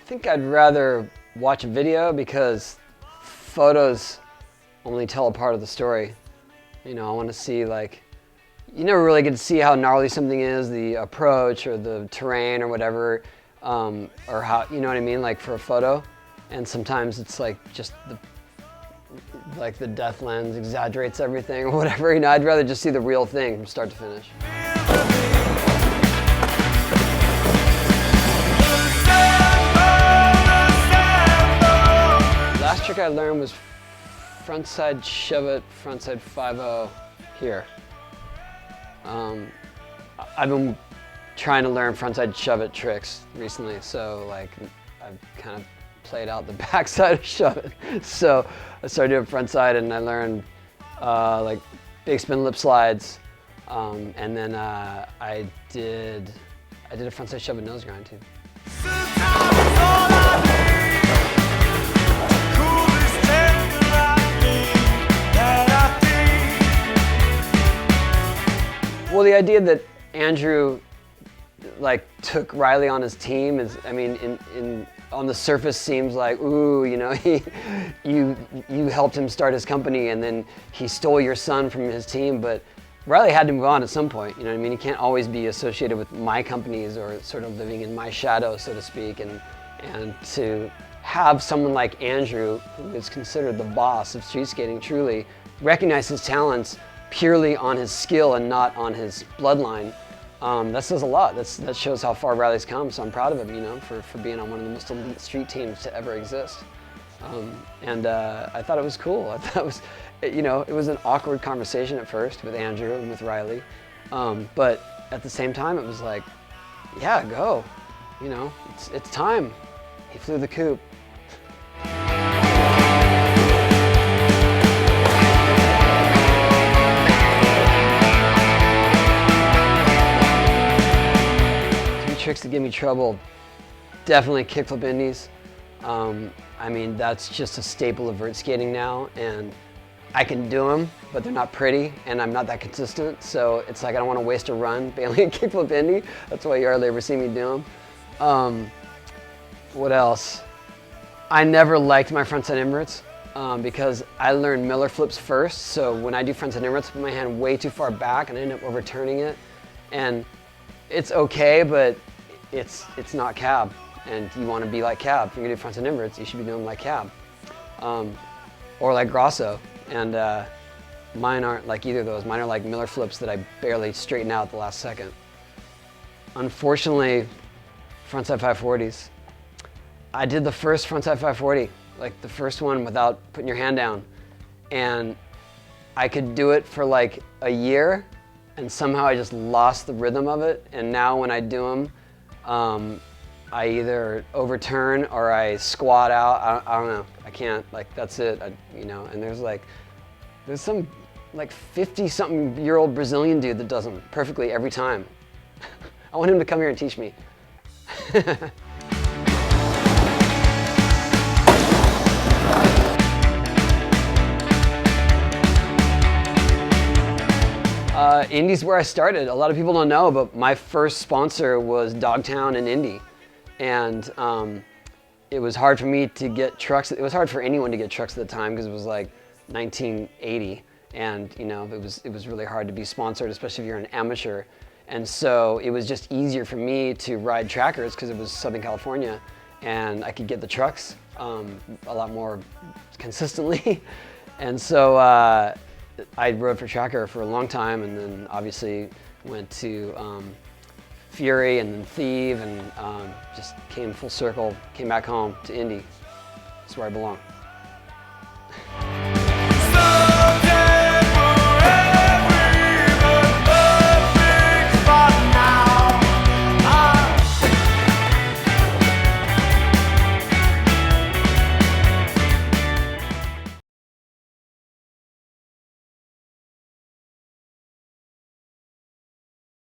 think I'd rather watch a video because photos only tell a part of the story. You know, I want to see, like, you never really get to see how gnarly something is, the approach or the terrain or whatever, or how, you know what I mean, like for a photo. And sometimes it's like just the depth lens exaggerates everything or whatever. You know, I'd rather just see the real thing from start to finish. Last trick I learned was frontside shove it, frontside 5-0 here. I've been trying to learn frontside shove it tricks recently, so like I've kind of played out the backside of shove it. So I started doing frontside and I learned like big spin lip slides, and then I did a frontside shove it nose grind too. Well, the idea that Andrew like took Riley on his team is, I mean, on the surface seems like, ooh, you know, you helped him start his company and then he stole your son from his team, but Riley had to move on at some point. You know what I mean? He can't always be associated with my companies or sort of living in my shadow, so to speak, and to have someone like Andrew, who is considered the boss of street skating, truly recognize his talents purely on his skill and not on his bloodline. That says a lot. That shows how far Riley's come, so I'm proud of him, you know, for being on one of the most elite street teams to ever exist. I thought it was cool. I thought it was, you know, it was an awkward conversation at first with Andrew and with Riley, but at the same time it was like, yeah, go, you know, it's time. He flew the coop. Tricks that give me trouble, definitely kickflip indies. I mean, that's just a staple of vert skating now, and I can do them, but they're not pretty, and I'm not that consistent, so it's like I don't want to waste a run bailing a kickflip indie. That's why you hardly ever see me do them. What else? I never liked my frontside inverts because I learned Miller flips first, so when I do frontside inverts, I put my hand way too far back and I end up overturning it, and it's okay, but it's not cab, and you want to be like cab. If you're gonna do frontside inverts, you should be doing like cab, or like Grosso. And mine aren't like either of those. Mine are like Miller flips that I barely straighten out at the last second. Unfortunately, frontside 540s. I did the first frontside 540, like the first one without putting your hand down, and I could do it for like a year. And somehow I just lost the rhythm of it. And now when I do them, I either overturn or I squat out. I don't know. I can't, like, that's it. You know, and there's some like 50-something-year-old Brazilian dude that does them perfectly every time. I want him to come here and teach me. Indy's where I started. A lot of people don't know, but my first sponsor was Dogtown and Indy. And it was hard for me to get trucks. It was hard for anyone to get trucks at the time because it was like 1980. And you know, it was really hard to be sponsored, especially if you're an amateur. And so it was just easier for me to ride trackers because it was Southern California and I could get the trucks a lot more consistently. And so I rode for Tracker for a long time, and then obviously went to Fury and then Thieve, and just came full circle, came back home to Indy. That's where I belong.